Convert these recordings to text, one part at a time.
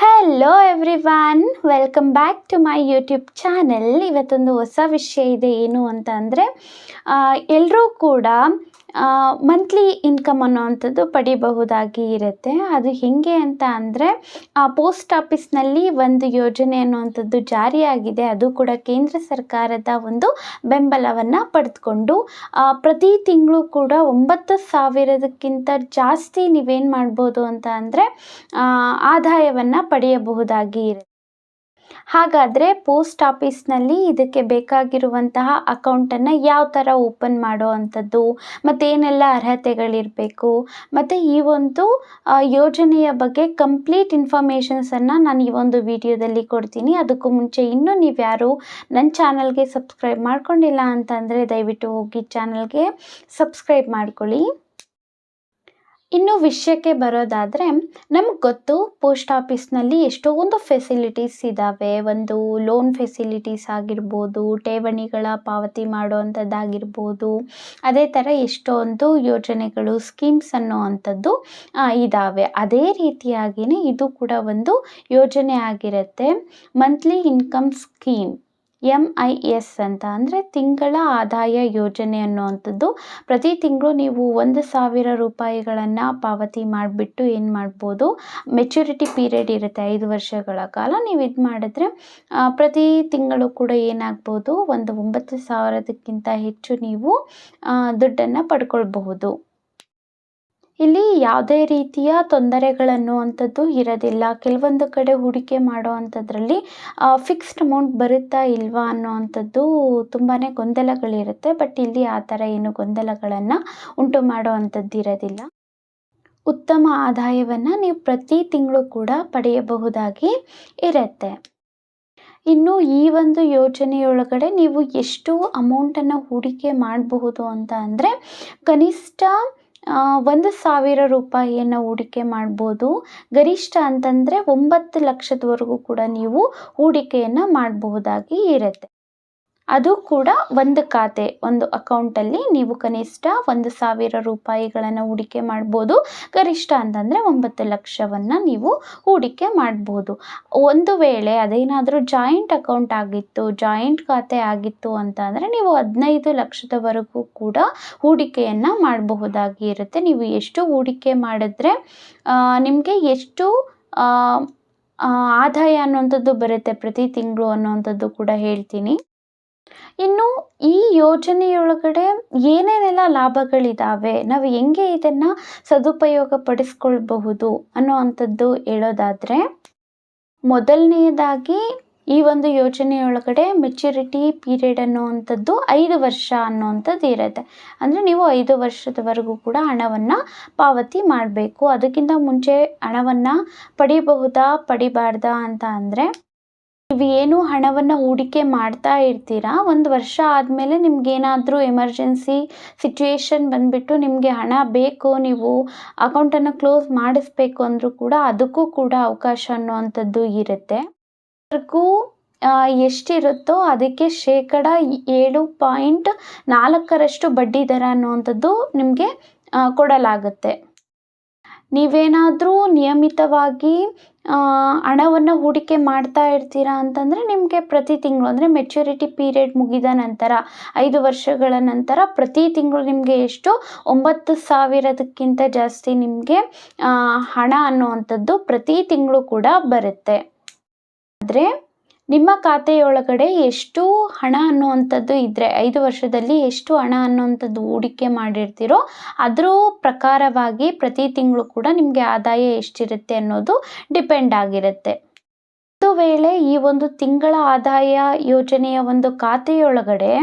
Hello everyone, welcome back to my YouTube channel. ಇವತ್ತೊಂದು ಹೊಸ ವಿಷಯ ಇದೆ. ಏನು ಅಂತ ಅಂದರೆ ಎಲ್ಲರೂ ಕೂಡ ಮಂತ್ಲಿ ಇನ್ಕಮ್ ಅನ್ನೋವಂಥದ್ದು ಪಡಿಬಹುದಾಗಿ ಇರುತ್ತೆ. ಅದು ಹೇಗೆ ಅಂತ ಅಂದರೆ ಪೋಸ್ಟ್ ಆಫೀಸ್ನಲ್ಲಿ ಒಂದು ಯೋಜನೆ ಅನ್ನುವಂಥದ್ದು ಜಾರಿಯಾಗಿದೆ. ಅದು ಕೂಡ ಕೇಂದ್ರ ಸರ್ಕಾರದ ಒಂದು ಬೆಂಬಲವನ್ನು ಪಡೆದುಕೊಂಡು ಪ್ರತಿ ತಿಂಗಳು ಕೂಡ 9,000ಕ್ಕಿಂತ ಜಾಸ್ತಿ ನೀವೇನು ಮಾಡ್ಬೋದು ಅಂತ ಅಂದರೆ ಆದಾಯವನ್ನು ಪಡೆಯಬಹುದಾಗಿ ಇರುತ್ತೆ. ಹಾಗಾದರೆ ಪೋಸ್ಟ್ ಆಫೀಸ್ನಲ್ಲಿ ಇದಕ್ಕೆ ಬೇಕಾಗಿರುವಂತಹ ಅಕೌಂಟನ್ನು ಯಾವ ಥರ ಓಪನ್ ಮಾಡೋ ಅಂಥದ್ದು, ಮತ್ತೇನೆಲ್ಲ ಅರ್ಹತೆಗಳಿರಬೇಕು, ಮತ್ತು ಈ ಒಂದು ಯೋಜನೆಯ ಬಗ್ಗೆ ಕಂಪ್ಲೀಟ್ ಇನ್ಫಾರ್ಮೇಷನ್ಸನ್ನು ನಾನು ಈ ಒಂದು ವಿಡಿಯೋದಲ್ಲಿ ಕೊಡ್ತೀನಿ. ಅದಕ್ಕೂ ಮುಂಚೆ ಇನ್ನೂ ನೀವು ಯಾರು ನನ್ನ ಚಾನಲ್ಗೆ ಸಬ್ಸ್ಕ್ರೈಬ್ ಮಾಡ್ಕೊಂಡಿಲ್ಲ ಅಂತಂದರೆ ದಯವಿಟ್ಟು ಹೋಗಿ ಚಾನಲ್ಗೆ ಸಬ್ಸ್ಕ್ರೈಬ್ ಮಾಡ್ಕೊಳ್ಳಿ. ಇನ್ನು ವಿಷಯಕ್ಕೆ ಬರೋದಾದರೆ, ನಮಗೆ ಗೊತ್ತು ಪೋಸ್ಟ್ ಆಫೀಸ್ನಲ್ಲಿ ಎಷ್ಟೊಂದು ಫೆಸಿಲಿಟೀಸ್ ಇದ್ದಾವೆ. ಒಂದು ಲೋನ್ ಫೆಸಿಲಿಟೀಸ್ ಆಗಿರ್ಬೋದು, ಠೇವಣಿಗಳ ಪಾವತಿ ಮಾಡುವಂಥದ್ದಾಗಿರ್ಬೋದು, ಅದೇ ಥರ ಎಷ್ಟೊಂದು ಯೋಜನೆಗಳು, ಸ್ಕೀಮ್ಸ್ ಅನ್ನೋವಂಥದ್ದು ಇದ್ದಾವೆ. ಅದೇ ರೀತಿಯಾಗಿಯೇ ಇದು ಕೂಡ ಒಂದು ಯೋಜನೆ ಆಗಿರುತ್ತೆ. ಮಂತ್ಲಿ ಇನ್ಕಮ್ ಸ್ಕೀಮ್ MIS ಅಂತ ಅಂದರೆ ತಿಂಗಳ ಆದಾಯ ಯೋಜನೆ ಅನ್ನುವಂಥದ್ದು. ಪ್ರತಿ ತಿಂಗಳು ನೀವು 1,000 ರೂಪಾಯಿಗಳನ್ನು ಪಾವತಿ ಮಾಡಿಬಿಟ್ಟು ಏನು ಮಾಡ್ಬೋದು, ಮೆಚುರಿಟಿ ಪೀರಿಯಡ್ ಇರುತ್ತೆ 5 ವರ್ಷಗಳ ಕಾಲ. ನೀವು ಇದು ಮಾಡಿದ್ರೆ ಪ್ರತಿ ತಿಂಗಳು ಕೂಡ ಏನಾಗ್ಬೋದು, ಒಂದು 9,000ಕ್ಕಿಂತ ಹೆಚ್ಚು ನೀವು ದುಡ್ಡನ್ನು ಪಡ್ಕೊಳ್ಬಹುದು. ಇಲ್ಲಿ ಯಾವುದೇ ರೀತಿಯ ತೊಂದರೆಗಳನ್ನುವಂಥದ್ದು ಇರೋದಿಲ್ಲ. ಕೆಲವೊಂದು ಕಡೆ ಹೂಡಿಕೆ ಮಾಡೋ ಅಂಥದ್ರಲ್ಲಿ ಫಿಕ್ಸ್ಡ್ ಅಮೌಂಟ್ ಬರುತ್ತಾ ಇಲ್ವಾ ಅನ್ನೋವಂಥದ್ದು ತುಂಬಾ ಗೊಂದಲಗಳಿರುತ್ತೆ. ಬಟ್ ಇಲ್ಲಿ ಆ ಥರ ಏನು ಗೊಂದಲಗಳನ್ನು ಉಂಟು ಮಾಡೋ ಅಂಥದ್ದು ಇರೋದಿಲ್ಲ. ಉತ್ತಮ ಆದಾಯವನ್ನು ನೀವು ಪ್ರತಿ ತಿಂಗಳು ಕೂಡ ಪಡೆಯಬಹುದಾಗಿ ಇರುತ್ತೆ. ಇನ್ನು ಈ ಒಂದು ಯೋಜನೆಯೊಳಗಡೆ ನೀವು ಎಷ್ಟು ಅಮೌಂಟನ್ನು ಹೂಡಿಕೆ ಮಾಡಬಹುದು ಅಂತ ಅಂದರೆ ಕನಿಷ್ಠ 1,000 ರೂಪಾಯಿಯನ್ನು ಹೂಡಿಕೆ ಮಾಡ್ಬೋದು. ಗರಿಷ್ಠ ಅಂತಂದರೆ 9 ಲಕ್ಷದವರೆಗೂ ಕೂಡ ನೀವು ಹೂಡಿಕೆಯನ್ನು ಮಾಡಬಹುದಾಗಿ ಇರುತ್ತೆ. ಅದು ಕೂಡ ಒಂದು ಖಾತೆ, ಒಂದು ಅಕೌಂಟಲ್ಲಿ ನೀವು ಕನಿಷ್ಠ 1,000 ರೂಪಾಯಿಗಳನ್ನು ಹೂಡಿಕೆ ಮಾಡ್ಬೋದು. ಗರಿಷ್ಠ ಅಂತಂದರೆ 9 ಲಕ್ಷವನ್ನು ನೀವು ಹೂಡಿಕೆ ಮಾಡ್ಬೋದು. ಒಂದು ವೇಳೆ ಅದೇನಾದರೂ ಜಾಯಿಂಟ್ ಅಕೌಂಟ್ ಆಗಿತ್ತು, ಜಾಯಿಂಟ್ ಖಾತೆ ಆಗಿತ್ತು ಅಂತ ಅಂದರೆ ನೀವು 15 ಲಕ್ಷದವರೆಗೂ ಕೂಡ ಹೂಡಿಕೆಯನ್ನು ಮಾಡಬಹುದಾಗಿ ಇರುತ್ತೆ. ನೀವು ಎಷ್ಟು ಹೂಡಿಕೆ ಮಾಡಿದ್ರೆ ನಿಮಗೆ ಎಷ್ಟು ಆದಾಯ ಅನ್ನುವಂಥದ್ದು ಬರುತ್ತೆ ಪ್ರತಿ ತಿಂಗಳು ಅನ್ನುವಂಥದ್ದು ಕೂಡ ಹೇಳ್ತೀನಿ. ಇನ್ನು ಈ ಯೋಜನೆಯೊಳಗಡೆ ಏನೇನೆಲ್ಲ ಲಾಭಗಳಿದ್ದಾವೆ, ನಾವು ಹೆಂಗೆ ಇದನ್ನು ಸದುಪಯೋಗ ಪಡಿಸ್ಕೊಳ್ಬಹುದು ಅನ್ನೋವಂಥದ್ದು ಹೇಳೋದಾದರೆ, ಮೊದಲನೆಯದಾಗಿ ಈ ಒಂದು ಯೋಜನೆಯೊಳಗಡೆ ಮೆಚುರಿಟಿ ಪೀರಿಯಡ್ ಅನ್ನುವಂಥದ್ದು 5 ವರ್ಷ ಅನ್ನುವಂಥದ್ದು ಇರುತ್ತೆ. ಅಂದರೆ ನೀವು 5 ವರ್ಷದವರೆಗೂ ಕೂಡ ಹಣವನ್ನು ಪಾವತಿ ಮಾಡಬೇಕು. ಅದಕ್ಕಿಂತ ಮುಂಚೆ ಹಣವನ್ನು ಪಡಿಬಹುದಾ ಪಡಿಬಾರ್ದಾ ಅಂತ ಅಂದರೆ, ನೀವು ಏನು ಹಣವನ್ನು ಹೂಡಿಕೆ ಮಾಡ್ತಾ ಇರ್ತೀರಾ, 1 ವರ್ಷ ಆದಮೇಲೆ ನಿಮಗೇನಾದರೂ ಎಮರ್ಜೆನ್ಸಿ ಸಿಚುವೇಶನ್ ಬಂದುಬಿಟ್ಟು ನಿಮಗೆ ಹಣ ಬೇಕು, ನೀವು ಅಕೌಂಟನ್ನು ಕ್ಲೋಸ್ ಮಾಡಿಸ್ಬೇಕು ಅಂದರೂ ಕೂಡ ಅದಕ್ಕೂ ಕೂಡ ಅವಕಾಶ ಅನ್ನುವಂಥದ್ದು ಇರುತ್ತೆ. ಅದಕ್ಕೂ ಎಷ್ಟಿರುತ್ತೋ ಅದಕ್ಕೆ 7.4% ಬಡ್ಡಿ ದರ ಅನ್ನುವಂಥದ್ದು ನಿಮಗೆ ಕೊಡಲಾಗುತ್ತೆ. ನೀವೇನಾದರೂ ನಿಯಮಿತವಾಗಿ ಹಣವನ್ನು ಹೂಡಿಕೆ ಮಾಡ್ತಾ ಇರ್ತೀರಾ ಅಂತಂದರೆ ನಿಮಗೆ ಪ್ರತಿ ತಿಂಗಳು ಅಂದರೆ ಮೆಚುರಿಟಿ ಪೀರಿಯಡ್ ಮುಗಿದ ನಂತರ 5 ವರ್ಷಗಳ ನಂತರ ಪ್ರತಿ ತಿಂಗಳು ನಿಮಗೆ ಎಷ್ಟು 9,000ಕ್ಕಿಂತ ಜಾಸ್ತಿ ನಿಮಗೆ ಹಣ ಅನ್ನುವಂಥದ್ದು ಪ್ರತಿ ತಿಂಗಳು ಕೂಡ ಬರುತ್ತೆ. ಆದರೆ ನಿಮ್ಮ ಖಾತೆಯೊಳಗಡೆ ಎಷ್ಟು ಹಣ ಅನ್ನುವಂಥದ್ದು ಇದ್ದರೆ, 5 ವರ್ಷದಲ್ಲಿ ಎಷ್ಟು ಹಣ ಅನ್ನುವಂಥದ್ದು ಹೂಡಿಕೆ ಮಾಡಿರ್ತೀರೋ ಅದರ ಪ್ರಕಾರವಾಗಿ ಪ್ರತಿ ತಿಂಗಳು ಕೂಡ ನಿಮಗೆ ಆದಾಯ ಎಷ್ಟಿರುತ್ತೆ ಅನ್ನೋದು ಡಿಪೆಂಡ್ ಆಗಿರುತ್ತೆ. ಒಂದು ವೇಳೆ ಈ ಒಂದು ತಿಂಗಳ ಆದಾಯ ಯೋಜನೆಯ ಒಂದು ಖಾತೆಯೊಳಗಡೆ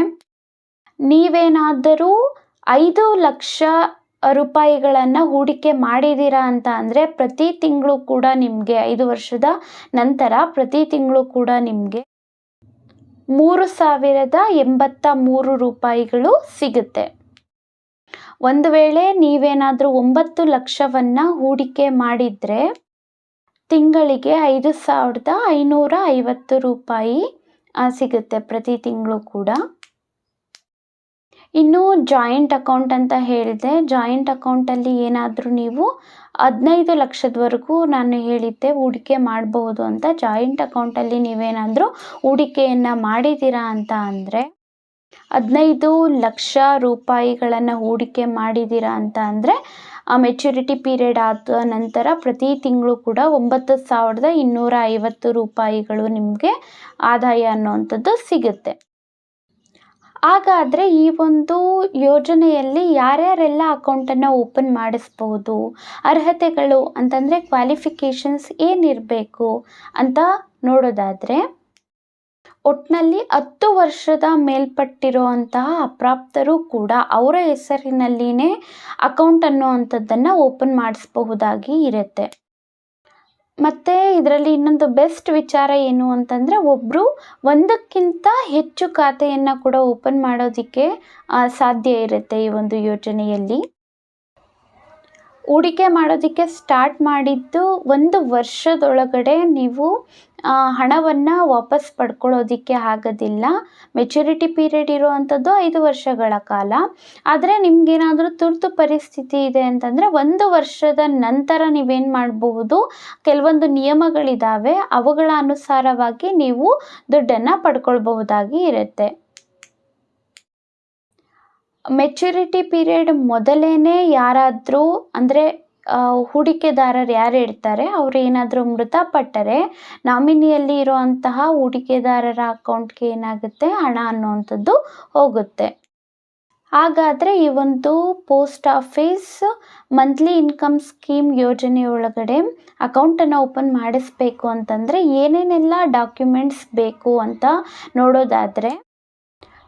ನೀವೇನಾದರೂ 5 ಲಕ್ಷ ರೂಪಾಯಿಗಳನ್ನು ಹೂಡಿಕೆ ಮಾಡಿದ್ದೀರಾ ಅಂತ ಅಂದರೆ ಪ್ರತಿ ತಿಂಗಳು ಕೂಡ ನಿಮಗೆ 5 ವರ್ಷದ ನಂತರ ಪ್ರತಿ ತಿಂಗಳು ಕೂಡ ನಿಮಗೆ 3,083 ರೂಪಾಯಿಗಳು ಸಿಗುತ್ತೆ. ಒಂದು ವೇಳೆ ನೀವೇನಾದರೂ 9 ಲಕ್ಷವನ್ನು ಹೂಡಿಕೆ ಮಾಡಿದರೆ ತಿಂಗಳಿಗೆ 5,550 ರೂಪಾಯಿ ಸಿಗುತ್ತೆ ಪ್ರತಿ ತಿಂಗಳು ಕೂಡ. ಇನ್ನು ಜಾಯಿಂಟ್ ಅಕೌಂಟ್ ಅಂತ ಹೇಳಿದೆ. ಜಾಯಿಂಟ್ ಅಕೌಂಟಲ್ಲಿ ಏನಾದರೂ ನೀವು 15 ಲಕ್ಷದವರೆಗೂ ನಾನು ಹೇಳಿದ್ದೆ ಹೂಡಿಕೆ ಮಾಡಬಹುದು ಅಂತ. ಜಾಯಿಂಟ್ ಅಕೌಂಟಲ್ಲಿ ನೀವೇನಾದರೂ ಹೂಡಿಕೆಯನ್ನು ಮಾಡಿದ್ದೀರಾ ಅಂತ ಅಂದರೆ 15 ಲಕ್ಷ ರೂಪಾಯಿಗಳನ್ನು ಹೂಡಿಕೆ ಮಾಡಿದ್ದೀರಾ ಅಂತ ಅಂದರೆ ಮೆಚುರಿಟಿ ಪೀರಿಯಡ್ ಆದ ನಂತರ ಪ್ರತಿ ತಿಂಗಳು ಕೂಡ 9,250 ರೂಪಾಯಿಗಳು ನಿಮಗೆ ಆದಾಯ ಅನ್ನುವಂಥದ್ದು ಸಿಗುತ್ತೆ. ಹಾಗಾದರೆ ಈ ಒಂದು ಯೋಜನೆಯಲ್ಲಿ ಯಾರ್ಯಾರೆಲ್ಲ ಅಕೌಂಟನ್ನು ಓಪನ್ ಮಾಡಿಸ್ಬೋದು, ಅರ್ಹತೆಗಳು ಅಂತಂದರೆ ಕ್ವಾಲಿಫಿಕೇಷನ್ಸ್ ಏನಿರಬೇಕು ಅಂತ ನೋಡೋದಾದರೆ, ಒಟ್ಟಿನಲ್ಲಿ 10 ವರ್ಷದ ಮೇಲ್ಪಟ್ಟಿರುವಂತಹ ಅಪ್ರಾಪ್ತರು ಕೂಡ ಅವರ ಹೆಸರಿನಲ್ಲಿನೇ ಅಕೌಂಟ್ ಅನ್ನುವಂಥದ್ದನ್ನು ಓಪನ್ ಮಾಡಿಸಬಹುದಾಗಿ ಇರುತ್ತೆ. ಮತ್ತು ಇದರಲ್ಲಿ ಇನ್ನೊಂದು ಬೆಸ್ಟ್ ವಿಚಾರ ಏನು ಅಂತಂದರೆ, ಒಬ್ಬರು ಒಂದಕ್ಕಿಂತ ಹೆಚ್ಚು ಖಾತೆಯನ್ನು ಕೂಡ ಓಪನ್ ಮಾಡೋದಕ್ಕೆ ಸಾಧ್ಯ ಇರುತ್ತೆ ಈ ಒಂದು ಯೋಜನೆಯಲ್ಲಿ. ಹೂಡಿಕೆ ಮಾಡೋದಕ್ಕೆ ಸ್ಟಾರ್ಟ್ ಮಾಡಿದ್ದು 1 ವರ್ಷದೊಳಗಡೆ ನೀವು ಹಣವನ್ನು ವಾಪಸ್ ಪಡ್ಕೊಳ್ಳೋದಕ್ಕೆ ಆಗೋದಿಲ್ಲ. ಮೆಚುರಿಟಿ ಪೀರಿಯಡ್ ಇರುವಂಥದ್ದು 5 ವರ್ಷಗಳ ಕಾಲ. ಆದರೆ ನಿಮಗೇನಾದರೂ ತುರ್ತು ಪರಿಸ್ಥಿತಿ ಇದೆ ಅಂತಂದರೆ 1 ವರ್ಷದ ನಂತರ ನೀವೇನು ಮಾಡಬಹುದು, ಕೆಲವೊಂದು ನಿಯಮಗಳಿದ್ದಾವೆ, ಅವುಗಳ ಅನುಸಾರವಾಗಿ ನೀವು ದುಡ್ಡನ್ನು ಪಡ್ಕೊಳ್ಬಹುದಾಗಿ ಇರುತ್ತೆ. ಮೆಚುರಿಟಿ ಪೀರಿಯಡ್ ಮೊದಲೇ ಯಾರಾದರೂ ಅಂದರೆ ಹೂಡಿಕೆದಾರರು ಯಾರು ಇರ್ತಾರೆ ಅವರು ಏನಾದರೂ ಮೃತಪಟ್ಟರೆ ನಾಮಿನಿಯಲ್ಲಿ ಇರುವಂತಹ ಹೂಡಿಕೆದಾರರ ಅಕೌಂಟ್ಗೆ ಏನಾಗುತ್ತೆ, ಹಣ ಅನ್ನುವಂಥದ್ದು ಹೋಗುತ್ತೆ. ಹಾಗಾದರೆ ಈ ಒಂದು post office monthly income scheme ಯೋಜನೆ ಒಳಗಡೆ ಅಕೌಂಟನ್ನು ಓಪನ್ ಮಾಡಿಸ್ಬೇಕು ಅಂತಂದರೆ ಏನೇನೆಲ್ಲ ಡಾಕ್ಯುಮೆಂಟ್ಸ್ ಬೇಕು ಅಂತ ನೋಡೋದಾದರೆ,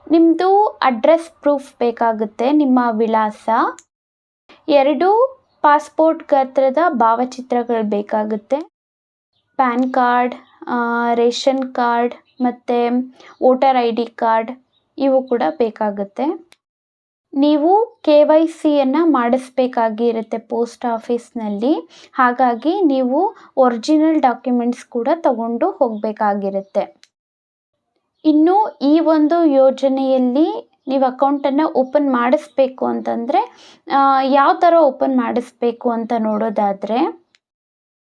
ನಿಮ್ಮದು ಅಡ್ರೆಸ್ ಪ್ರೂಫ್ ಬೇಕಾಗುತ್ತೆ, ನಿಮ್ಮ ವಿಳಾಸ, 2 ಪಾಸ್ಪೋರ್ಟ್ ಗಾತ್ರದ ಭಾವಚಿತ್ರಗಳು ಬೇಕಾಗುತ್ತೆ, ಪ್ಯಾನ್ ಕಾರ್ಡ್, ರೇಷನ್ ಕಾರ್ಡ್ ಮತ್ತು ವೋಟರ್ ID ಕಾರ್ಡ್ ಇವು ಕೂಡ ಬೇಕಾಗುತ್ತೆ. ನೀವು KYCಯನ್ನು ಮಾಡಿಸ್ಬೇಕಾಗಿರುತ್ತೆ ಪೋಸ್ಟ್ ಆಫೀಸ್ನಲ್ಲಿ. ಹಾಗಾಗಿ ನೀವು ಒರಿಜಿನಲ್ ಡಾಕ್ಯುಮೆಂಟ್ಸ್ ಕೂಡ ತಗೊಂಡು ಹೋಗಬೇಕಾಗಿರುತ್ತೆ. ಇನ್ನು ಈ ಒಂದು ಯೋಜನೆಯಲ್ಲಿ ನೀವು ಅಕೌಂಟನ್ನು ಓಪನ್ ಮಾಡಿಸ್ಬೇಕು ಅಂತಂದರೆ ಯಾವ ಥರ ಓಪನ್ ಮಾಡಿಸ್ಬೇಕು ಅಂತ ನೋಡೋದಾದರೆ,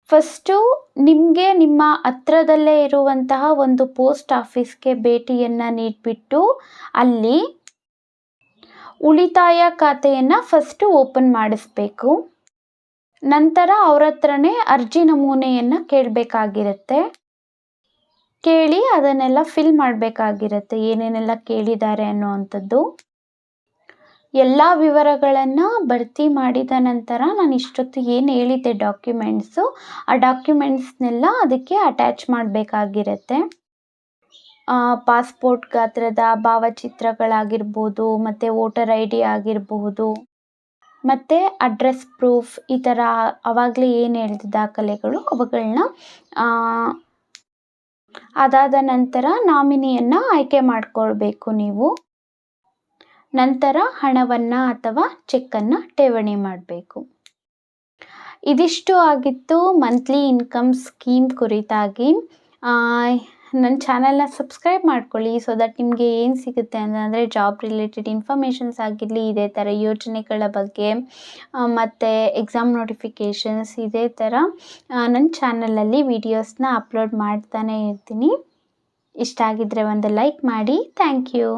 ಫಸ್ಟು ನಿಮಗೆ ನಿಮ್ಮ ಹತ್ರದಲ್ಲೇ ಇರುವಂತಹ ಒಂದು ಪೋಸ್ಟ್ ಆಫೀಸ್ಗೆ ಭೇಟಿಯನ್ನು ನೀಡಿಬಿಟ್ಟು ಅಲ್ಲಿ ಉಳಿತಾಯ ಖಾತೆಯನ್ನು ಫಸ್ಟು ಓಪನ್ ಮಾಡಿಸ್ಬೇಕು. ನಂತರ ಅವ್ರ ಹತ್ರನೇ ಅರ್ಜಿ ನಮೂನೆಯನ್ನು ಕೇಳಬೇಕಾಗಿರುತ್ತೆ. ಕೇಳಿ ಅದನ್ನೆಲ್ಲ ಫಿಲ್ ಮಾಡಬೇಕಾಗಿರುತ್ತೆ, ಏನೇನೆಲ್ಲ ಕೇಳಿದ್ದಾರೆ ಅನ್ನುವಂಥದ್ದು. ಎಲ್ಲ ವಿವರಗಳನ್ನು ಭರ್ತಿ ಮಾಡಿದ ನಂತರ ನಾನು ಇಷ್ಟೊತ್ತು ಏನು ಹೇಳಿದ್ದೆ ಡಾಕ್ಯುಮೆಂಟ್ಸು, ಆ ಡಾಕ್ಯುಮೆಂಟ್ಸ್ನೆಲ್ಲ ಅದಕ್ಕೆ ಅಟ್ಯಾಚ್ ಮಾಡಬೇಕಾಗಿರುತ್ತೆ. ಪಾಸ್ಪೋರ್ಟ್ ಗಾತ್ರದ ಭಾವಚಿತ್ರಗಳಾಗಿರ್ಬೋದು, ಮತ್ತು ವೋಟರ್ ID ಆಗಿರಬಹುದು, ಮತ್ತು ಅಡ್ರೆಸ್ ಪ್ರೂಫ್, ಈ ಥರ ಆವಾಗಲೇ ಏನು ಹೇಳಿದ ದಾಖಲೆಗಳು ಅವುಗಳನ್ನ ಅದಾದ ನಂತರ ನಾಮಿನಿಯನ್ನು ಆಯ್ಕೆ ಮಾಡಿಕೊಳ್ಬೇಕು ನೀವು. ನಂತರ ಹಣವನ್ನು ಅಥವಾ ಚೆಕ್ಕನ್ನು ಠೇವಣಿ ಮಾಡಬೇಕು. ಇದಿಷ್ಟು ಆಗಿತ್ತು ಮಂತ್ಲಿ ಇನ್ಕಮ್ ಸ್ಕೀಮ್ ಕುರಿತಾಗಿ. ನನ್ನ ಚಾನಲ್ನ ಸಬ್ಸ್ಕ್ರೈಬ್ ಮಾಡ್ಕೊಳ್ಳಿ, ಸೊ ದಟ್ ನಿಮಗೆ ಏನು ಸಿಗುತ್ತೆ ಅಂದರೆ ಜಾಬ್ ರಿಲೇಟೆಡ್ ಇನ್ಫಾರ್ಮೇಷನ್ಸ್ ಆಗಿರಲಿ, ಇದೇ ಥರ ಯೋಜನೆಗಳ ಬಗ್ಗೆ ಮತ್ತು ಎಕ್ಸಾಮ್ ನೋಟಿಫಿಕೇಷನ್ಸ್ ಇದೇ ಥರ ನನ್ನ ಚಾನಲಲ್ಲಿ ವೀಡಿಯೋಸ್ನ ಅಪ್ಲೋಡ್ ಮಾಡ್ತಾನೇ ಇರ್ತೀನಿ. ಇಷ್ಟ ಆಗಿದ್ದರೆ ಒಂದು ಲೈಕ್ ಮಾಡಿ. Thank you.